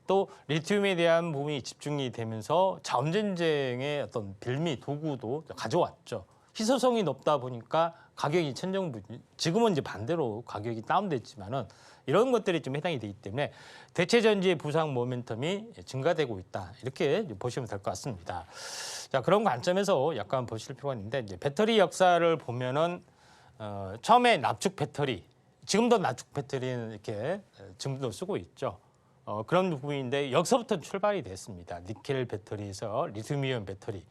또 리튬에 대한 부분이 집중이 되면서 자원전쟁의 어떤 빌미, 도구도 가져왔죠. 희소성이 높다 보니까 가격이 천정부지. 지금은 이제 반대로 가격이 다운됐지만은 이런 것들이 좀 해당이 되기 때문에 대체 전지의 부상 모멘텀이 증가되고 있다. 이렇게 보시면 될 것 같습니다. 자, 그런 관점에서 약간 보실 필요가 있는데 이제 배터리 역사를 보면은 처음에 납축 배터리, 지금도 납축 배터리는 이렇게 지금도 쓰고 있죠. 그런 부분인데 여기서부터 출발이 됐습니다. 니켈 배터리에서 리튬이온 배터리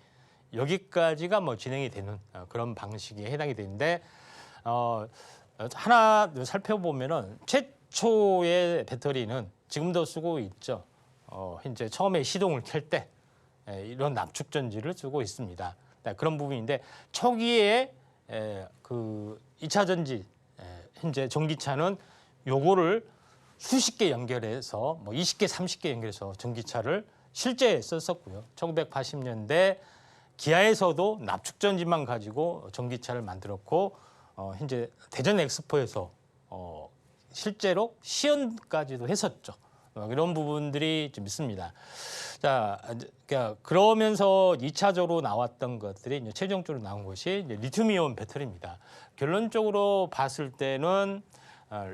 여기까지가 뭐 진행이 되는 그런 방식에 해당이 되는데 하나 살펴보면은 최초의 배터리는 지금도 쓰고 있죠. 현재 처음에 시동을 켤 때 이런 납축 전지를 쓰고 있습니다. 그런 부분인데 초기에 그 2차 전지 현재 전기차는 요거를 수십 개 연결해서 뭐 20개, 30개 연결해서 전기차를 실제 썼었고요. 1980년대 기아에서도 납축 전지만 가지고 전기차를 만들었고 현재 대전 엑스포에서 실제로 시연까지도 했었죠. 이런 부분들이 좀 있습니다. 자, 그러면서 2차적으로 나왔던 것들이 이제 최종적으로 나온 것이 이제 리튬이온 배터리입니다. 결론적으로 봤을 때는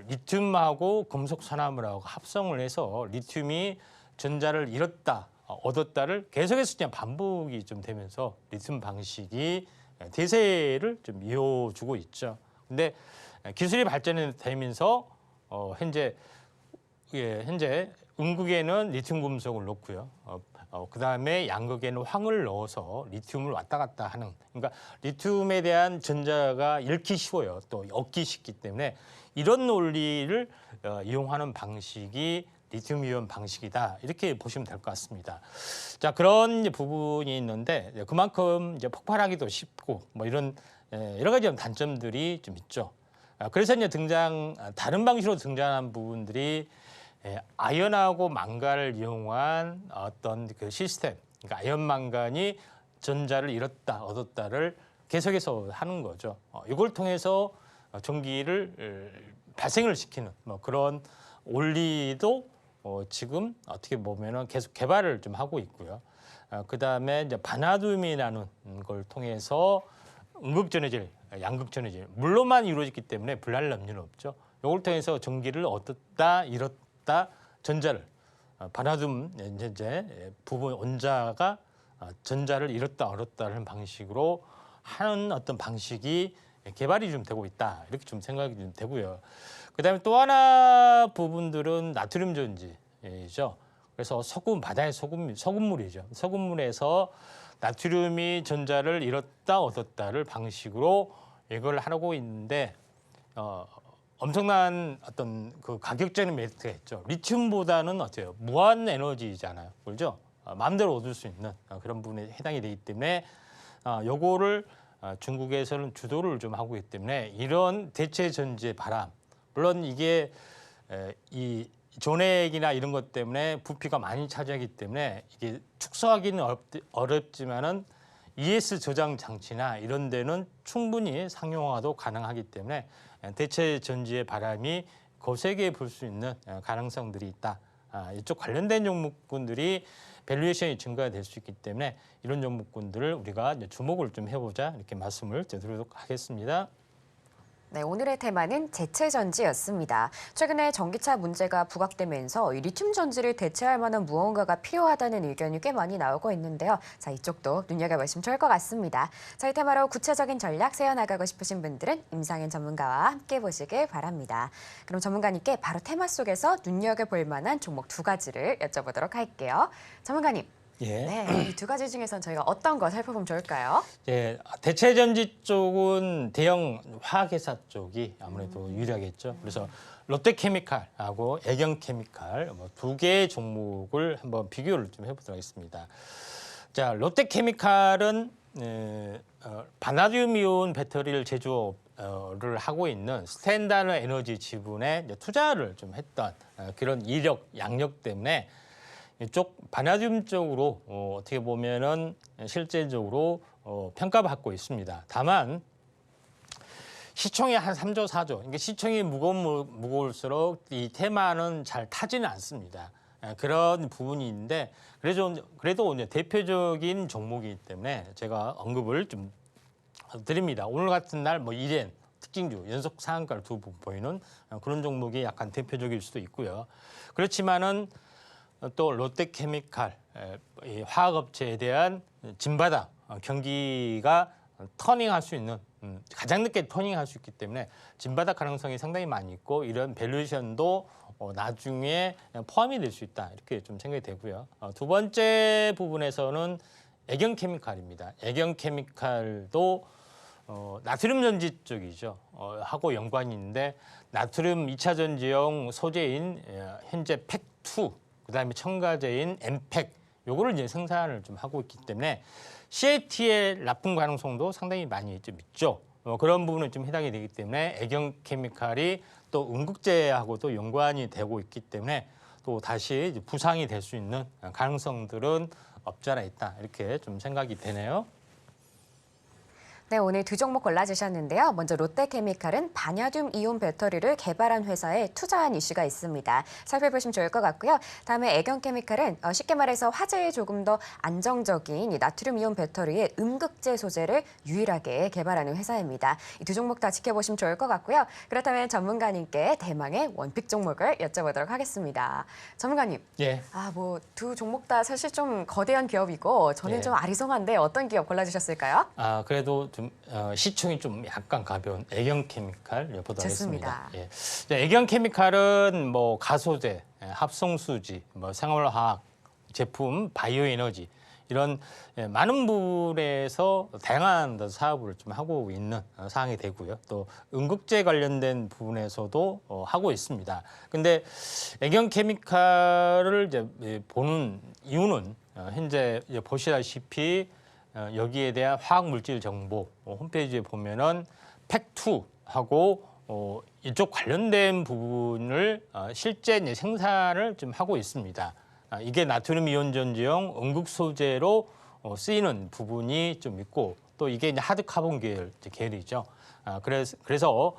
리튬하고 금속 산화물하고 합성을 해서 리튬이 전자를 잃었다, 얻었다를 계속해서 그냥 반복이 좀 되면서 리튬 방식이 대세를 좀 이어주고 있죠. 근데 기술이 발전이 되면서 현재 음극에는 리튬 금속을 넣고요. 그다음에 양극에는 황을 넣어서 리튬을 왔다 갔다 하는, 그러니까 리튬에 대한 전자가 잃기 쉬워요. 또 얻기 쉽기 때문에 이런 논리를 이용하는 방식이 리튬이온 방식이다 이렇게 보시면 될 것 같습니다. 자 그런 이제 부분이 있는데 그만큼 이제 폭발하기도 쉽고 뭐 이런 여러 가지 단점들이 좀 있죠. 그래서 이제 다른 방식으로 등장한 부분들이 아연하고 망간을 이용한 어떤 그 시스템, 그러니까 아연 망간이 전자를 잃었다 얻었다를 계속해서 하는 거죠. 이걸 통해서 전기를 발생을 시키는 뭐 그런 원리도 지금 어떻게 보면은 계속 개발을 좀 하고 있고요. 그다음에 이제 바나듐이라는 걸 통해서 음극전해질, 양극전해질 물로만 이루어졌기 때문에 불날 염려는 없죠. 이걸 통해서 전기를 얻었다 잃었다 전자를 바나듐 이제 부분 원자가 전자를 잃었다 얻었다는 방식으로 하는 어떤 방식이 개발이 좀 되고 있다 이렇게 좀 생각이 좀 되고요. 그다음에 또 하나 부분들은 나트륨 전지죠. 그래서 소금 바다의 소금물이죠. 소금물에서 나트륨이 전자를 잃었다 얻었다를 방식으로 이걸 하고 있는데 엄청난 어떤 그 가격적인 메리트가 있죠. 리튬보다는 어때요? 무한 에너지잖아요, 그렇죠? 마음대로 얻을 수 있는 그런 부분에 해당이 되기 때문에 요거를 중국에서는 주도를 좀 하고 있기 때문에 이런 대체 전지의 바람, 물론 이게 이 전액이나 이런 것 때문에 부피가 많이 차지하기 때문에 이게 축소하기는 어렵지만은 ES 저장 장치나 이런 데는 충분히 상용화도 가능하기 때문에 대체 전지의 바람이 거세게 불 수 있는 가능성들이 있다. 이쪽 관련된 종목군들이 밸류에이션이 증가될 수 있기 때문에 이런 종목군들을 우리가 이제 주목을 좀 해보자 이렇게 말씀을 드리도록 하겠습니다. 네, 오늘의 테마는 대체 전지였습니다. 최근에 전기차 문제가 부각되면서 이 리튬 전지를 대체할 만한 무언가가 필요하다는 의견이 꽤 많이 나오고 있는데요. 자, 이쪽도 눈여겨보시면 좋을 것 같습니다. 자, 이 테마로 구체적인 전략 세워나가고 싶으신 분들은 임상현 전문가와 함께 보시길 바랍니다. 그럼 전문가님께 바로 테마 속에서 눈여겨볼 만한 종목 2가지를 여쭤보도록 할게요. 전문가님. 예. 네, 이 2가지 중에선 저희가 어떤 거 살펴보면 좋을까요? 예, 대체 전지 쪽은 대형 화학회사 쪽이 아무래도 유리하겠죠. 그래서 롯데케미칼하고 애경케미칼 뭐 2개의 종목을 한번 비교를 좀 해보도록 하겠습니다. 자, 롯데케미칼은 바나듐이온 배터리를 제조를 하고 있는 스탠다드 에너지 지분에 투자를 좀 했던 그런 이력, 양력 때문에 이쪽 바나듐 쪽으로 어떻게 보면은 실제적으로 평가받고 있습니다. 다만 시총이 한 3조, 4조. 그러니까 시총이 무거울수록 이 테마는 잘 타지는 않습니다. 그런 부분이 있는데 그래도 이제 대표적인 종목이기 때문에 제가 언급을 좀 드립니다. 오늘 같은 날 뭐 이렌 특징주 연속 상한가를 두고 보이는 그런 종목이 약간 대표적일 수도 있고요. 그렇지만은 또 롯데케미칼 이 화학업체에 대한 진바닥 경기가 터닝할 수 있는 가장 늦게 터닝할 수 있기 때문에 진바닥 가능성이 상당히 많이 있고 이런 밸류에이션도 나중에 포함이 될 수 있다 이렇게 좀 생각이 되고요. 2번째 부분에서는 애경케미칼입니다. 애경케미칼도 나트륨 전지 쪽이죠. 하고 연관이 있는데 나트륨 2차 전지용 소재인 현재 팩2 그다음에 첨가제인 엠팩 요거를 이제 생산을 좀 하고 있기 때문에 CAT의 납품 가능성도 상당히 많이 좀 있죠. 그런 부분은 좀 해당이 되기 때문에 애경케미칼이 또 음극재하고도 연관이 되고 있기 때문에 또 다시 이제 부상이 될 수 있는 가능성들은 없지 않아 있다 이렇게 좀 생각이 되네요. 네, 오늘 2 종목 골라주셨는데요. 먼저 롯데케미칼은 바나듐 이온 배터리를 개발한 회사에 투자한 이슈가 있습니다. 살펴보시면 좋을 것 같고요. 다음에 애경케미칼은 쉽게 말해서 화재에 조금 더 안정적인 이 나트륨 이온 배터리의 음극재 소재를 유일하게 개발하는 회사입니다. 이 2 종목 다 지켜보시면 좋을 것 같고요. 그렇다면 전문가님께 대망의 원픽 종목을 여쭤보도록 하겠습니다. 전문가님, 예. 뭐 2 종목 다 사실 좀 거대한 기업이고 저는 예. 좀 아리송한데 어떤 기업 골라주셨을까요? 그래도 좀 시총이 좀 약간 가벼운 애경케미칼 보도록 좋습니다. 하겠습니다. 예. 애경케미칼은 뭐 가소제, 합성수지, 뭐 생활화학 제품, 바이오에너지 이런 많은 부분에서 다양한 사업을 좀 하고 있는 사항이 되고요. 또 응급제 관련된 부분에서도 하고 있습니다. 근데 애경케미칼을 이제 보는 이유는 현재 이제 보시다시피 여기에 대한 화학물질 정보 홈페이지에 보면은 팩2하고 이쪽 관련된 부분을 실제 이제 생산을 좀 하고 있습니다. 이게 나트륨 이온 전지형 응급 소재로 쓰이는 부분이 좀 있고 또 이게 이제 하드 카본 계열이죠. 그래서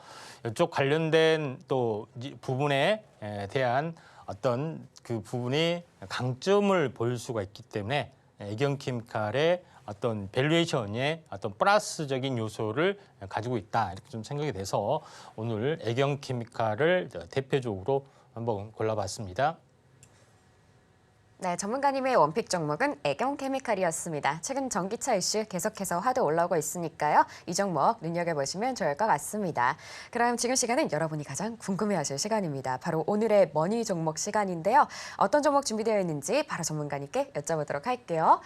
이쪽 관련된 또 부분에 대한 어떤 그 부분이 강점을 보일 수가 있기 때문에 애경케미칼의 어떤 밸류에이션에 어떤 플러스적인 요소를 가지고 있다 이렇게 좀 생각이 돼서 오늘 애경케미칼을 대표적으로 한번 골라봤습니다. 네, 전문가님의 원픽 종목은 애경케미칼이었습니다. 최근 전기차 이슈 계속해서 화두 올라오고 있으니까요. 이 종목 눈여겨보시면 좋을 것 같습니다. 그럼 지금 시간은 여러분이 가장 궁금해하실 시간입니다. 바로 오늘의 머니 종목 시간인데요. 어떤 종목 준비되어 있는지 바로 전문가님께 여쭤보도록 할게요.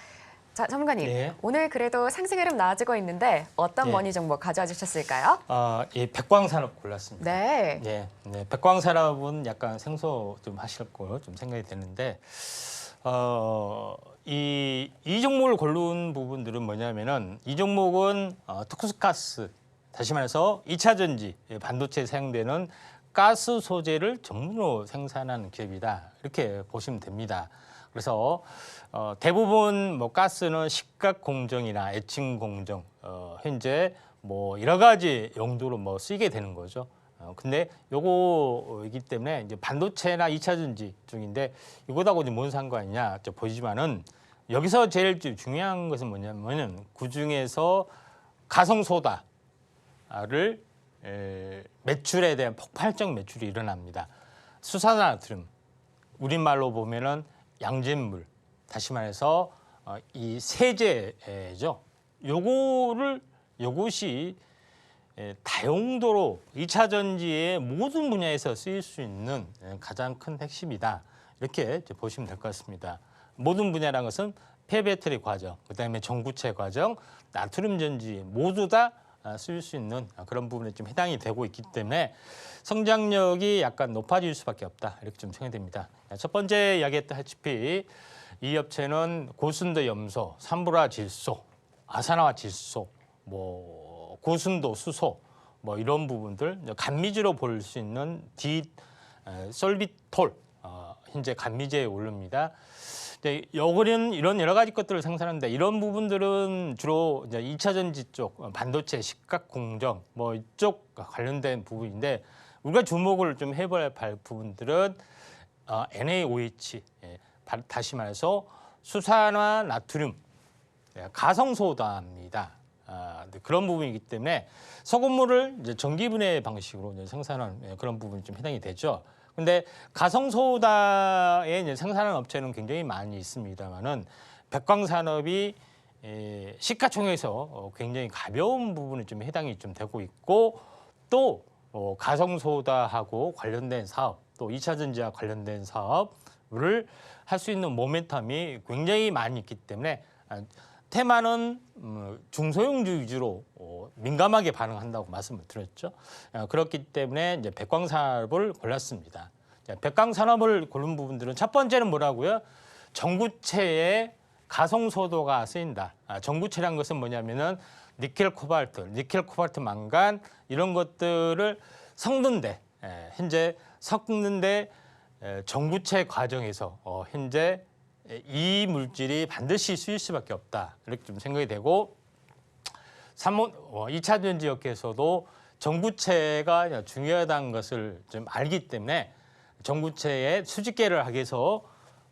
자, 전문가님. 예. 오늘 그래도 상승 흐름 나아지고 있는데 어떤 예. 머니 종목 가져와 주셨을까요? 이 백광산업 골랐습니다. 네. 네, 백광산업은 약간 생소 좀 하실 거 좀 생각이 되는데 이 종목을 고른 부분들은 뭐냐면은 이 종목은 특수가스, 다시 말해서 2차 전지 반도체에 사용되는 가스 소재를 전문으로 생산하는 기업이다 이렇게 보시면 됩니다. 그래서 대부분 뭐 가스는 식각 공정이나 애칭 공정 현재 뭐 여러 가지 용도로 뭐 쓰이게 되는 거죠. 근데 요거이기 때문에 이제 반도체나 2차 전지 중인데 이거하고 뭔 상관이냐 보이지만은 여기서 제일 중요한 것은 뭐냐면은 그 중에서 가성소다를 매출에 대한 폭발적 매출이 일어납니다. 수산화나트륨, 우리말로 보면은 양잿물, 다시 말해서 이 세제죠. 요것이 다용도로 2차 전지의 모든 분야에서 쓰일 수 있는 가장 큰 핵심이다. 이렇게 보시면 될 것 같습니다. 모든 분야라는 것은 폐배터리 과정, 그다음에 전구체 과정, 나트륨 전지 모두 다 쓸 수 있는 그런 부분에 좀 해당이 되고 있기 때문에 성장력이 약간 높아질 수밖에 없다. 이렇게 좀 생각됩니다. 첫 번째 이야기했다시피 이 업체는 고순도 염소, 산불화 질소, 아산화 질소, 뭐 고순도 수소, 뭐 이런 부분들 간미지로 볼 수 있는 솔비톨 현재 간미제에 오릅니다. 이런 여러 가지 것들을 생산하는데 이런 부분들은 주로 이제 2차 전지 쪽 반도체, 식각 공정 뭐 이쪽 관련된 부분인데 우리가 주목을 좀 해봐야 할 부분들은 NaOH 다시 말해서 수산화 나트륨 가성소다입니다. 그런 부분이기 때문에 소금물을 이제 전기분해 방식으로 이제 생산하는 그런 부분이 좀 해당이 되죠. 근데 가성소다의 이제 생산하는 업체는 굉장히 많이 있습니다만은 백광산업이 시가총액에서 굉장히 가벼운 부분이 좀 해당이 좀 되고 있고 또 가성소다하고 관련된 사업 또 2차 전지와 관련된 사업을 할 수 있는 모멘텀이 굉장히 많이 있기 때문에 테마는 중소형주 위주로 민감하게 반응한다고 말씀을 드렸죠. 그렇기 때문에 이제 백광산업을 골랐습니다. 백광산업을 고른 부분들은 첫 번째는 뭐라고요? 전구체에 가성소도가 쓰인다. 전구체란 것은 뭐냐면은 니켈, 코발트, 망간 이런 것들을 섞는데 현재 섞는데 전구체 과정에서 현재 이 물질이 반드시 쓰일 수밖에 없다. 이렇게 좀 생각이 되고 2차 전지업계에서도 전구체가 중요하다는 것을 좀 알기 때문에 전구체에 수직계를 하기 위해서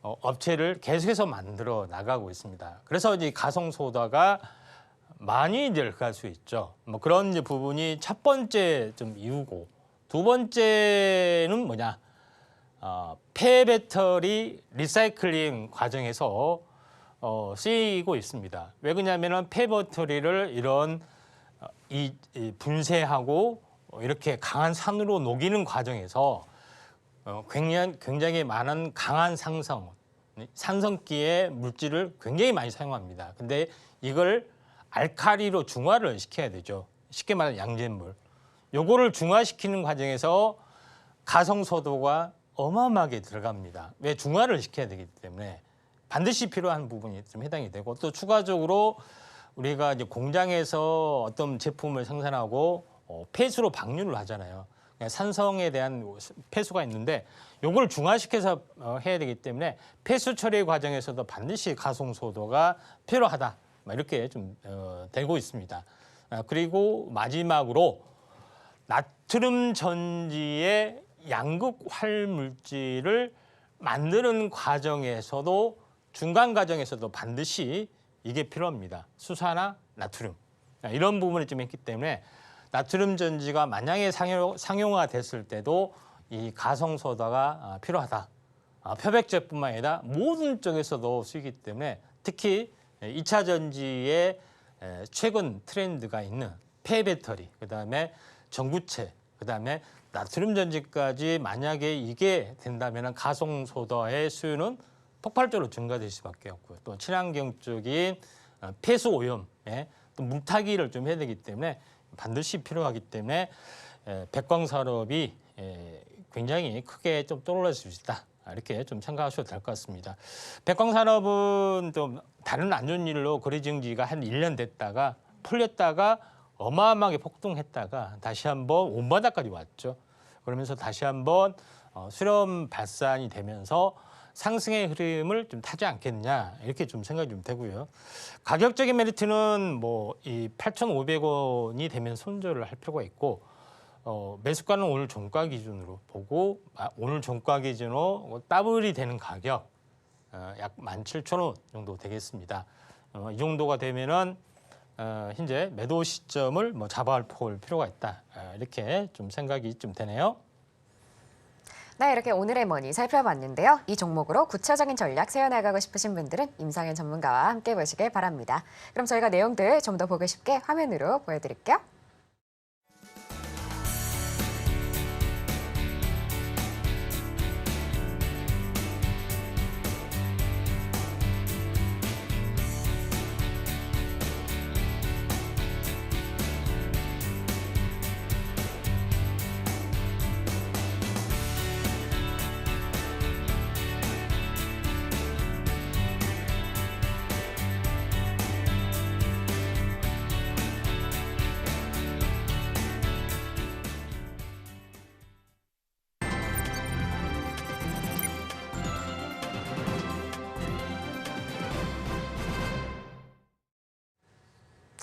업체를 계속해서 만들어 나가고 있습니다. 그래서 이제 가성소다가 많이 이제 갈 수 있죠. 뭐 그런 이제 부분이 첫 번째 좀 이유고 두 번째는 뭐냐? 폐배터리 리사이클링 과정에서 쓰이고 있습니다. 왜 그러냐면은 폐배터리를 이런 이 분쇄하고 이렇게 강한 산으로 녹이는 과정에서 굉장히 많은 강한 상성, 산성기의 물질을 굉장히 많이 사용합니다. 근데 이걸 알카리로 중화를 시켜야 되죠. 쉽게 말하면 양잿물. 요거를 중화시키는 과정에서 가성소도가 어마어마하게 들어갑니다. 왜 중화를 시켜야 되기 때문에 반드시 필요한 부분이 좀 해당이 되고 또 추가적으로 우리가 이제 공장에서 어떤 제품을 생산하고 폐수로 방류를 하잖아요. 산성에 대한 폐수가 있는데 요걸 중화시켜서 해야 되기 때문에 폐수 처리 과정에서도 반드시 가성소도가 필요하다. 이렇게 좀 되고 있습니다. 그리고 마지막으로 나트륨 전지의 양극 활물질을 만드는 과정에서도 중간 과정에서도 반드시 이게 필요합니다. 수산화 나트륨 이런 부분을 좀 했기 때문에 나트륨 전지가 만약에 상용화 됐을 때도 이 가성소다가 필요하다. 표백제뿐만 아니라 모든 쪽에서도 쓰이기 때문에 특히 2차 전지의 최근 트렌드가 있는 폐배터리, 그다음에 전구체, 그다음에 나트륨 전지까지 만약에 이게 된다면 가성소다의 수요는 폭발적으로 증가될 수밖에 없고요. 또 친환경적인 폐수 오염에 또 물타기를 좀 해야 되기 때문에 반드시 필요하기 때문에 백광 산업이 굉장히 크게 좀 떠올릴 수 있다. 이렇게 좀 생각하셔도 될 것 같습니다. 백광 산업은 좀 다른 안 좋은 일로 거래 정지가 한 1년 됐다가 풀렸다가 어마어마하게 폭등했다가 다시 한번 온바닥까지 왔죠. 그러면서 다시 한번 수렴 발산이 되면서 상승의 흐름을 좀 타지 않겠냐 이렇게 좀 생각이 좀 되고요. 가격적인 메리트는 뭐 이 8,500원이 되면 손절을 할 필요가 있고 매수가는 오늘 종가 기준으로 보고 오늘 종가 기준으로 더블이 되는 가격 약 17,000원 정도 되겠습니다. 이 정도가 되면은 현재 매도 시점을 뭐 잡아볼 필요가 있다. 이렇게 좀 생각이 좀 되네요. 네, 이렇게 오늘의 머니 살펴봤는데요. 이 종목으로 구체적인 전략 세워나가고 싶으신 분들은 임상현 전문가와 함께 보시길 바랍니다. 그럼 저희가 내용들 좀 더 보기 쉽게 화면으로 보여드릴게요.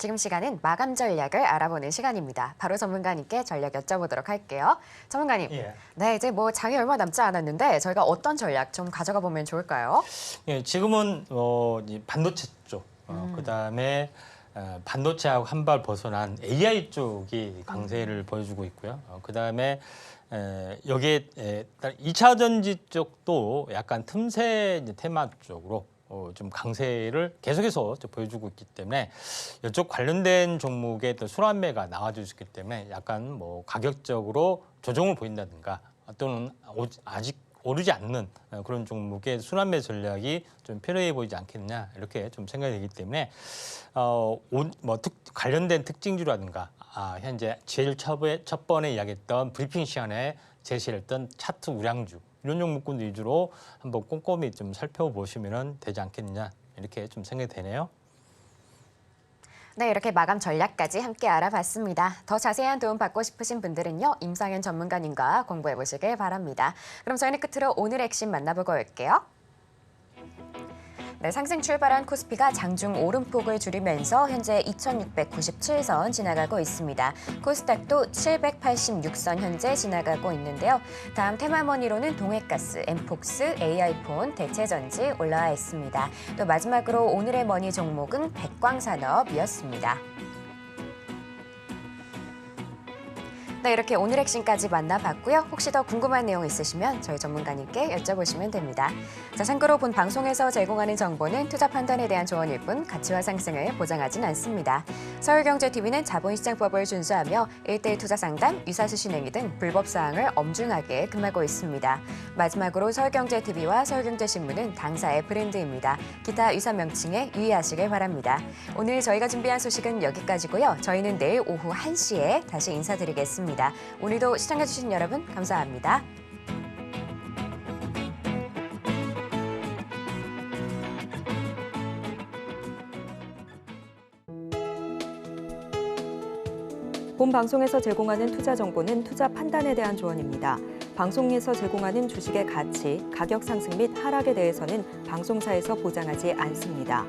지금 시간은 마감 전략을 알아보는 시간입니다. 바로 전문가님께 전략 여쭤보도록 할게요. 전문가님, 예. 네, 이제 뭐 장이 얼마 남지 않았는데 저희가 어떤 전략 좀 가져가 보면 좋을까요? 예, 지금은 이 반도체 쪽, 그다음에 반도체하고 한 발 벗어난 AI 쪽이 강세를 보여주고 있고요. 그다음에 여기에 2차 전지 쪽도 약간 틈새 테마 쪽으로 좀 강세를 계속해서 보여주고 있기 때문에 이쪽 관련된 종목에 또 순환매가 나와줄 수 있기 때문에 약간 뭐 가격적으로 조정을 보인다든가 또는 아직 오르지 않는 그런 종목의 순환매 전략이 좀 필요해 보이지 않겠냐 이렇게 좀 생각이 되기 때문에 관련된 특징주라든가 현재 제일 첫 번에 이야기했던 브리핑 시간에 제시했던 차트 우량주 이런 종목군 위주로 한번 꼼꼼히 좀 살펴보시면 되지 않겠느냐 이렇게 좀 생각이 되네요. 네, 이렇게 마감 전략까지 함께 알아봤습니다. 더 자세한 도움 받고 싶으신 분들은요, 임상현 전문가님과 공부해 보시길 바랍니다. 그럼 저희는 끝으로 오늘 핵심 만나보고 올게요. 네, 상승 출발한 코스피가 장중 오름폭을 줄이면서 현재 2697선 지나가고 있습니다. 코스닥도 786선 현재 지나가고 있는데요. 다음 테마머니로는 동해가스, 엠폭스, AI폰, 대체전지 올라와 있습니다. 또 마지막으로 오늘의 머니 종목은 백광산업이었습니다. 네, 이렇게 오늘 핵심까지 만나봤고요. 혹시 더 궁금한 내용 있으시면 저희 전문가님께 여쭤보시면 됩니다. 자, 참고로 본 방송에서 제공하는 정보는 투자 판단에 대한 조언일 뿐 가치와 상승을 보장하진 않습니다. 서울경제TV는 자본시장법을 준수하며 1:1 투자 상담, 유사수신 행위 등 불법 사항을 엄중하게 금하고 있습니다. 마지막으로 서울경제TV와 서울경제신문은 당사의 브랜드입니다. 기타 유사 명칭에 유의하시길 바랍니다. 오늘 저희가 준비한 소식은 여기까지고요. 저희는 내일 오후 1시에 다시 인사드리겠습니다. 오늘도 시청해주신 여러분 감사합니다. 본 방송에서 제공하는 투자 정보는 투자 판단에 대한 조언입니다. 방송에서 제공하는 주식의 가치, 가격 상승 및 하락에 대해서는 방송사에서 보장하지 않습니다.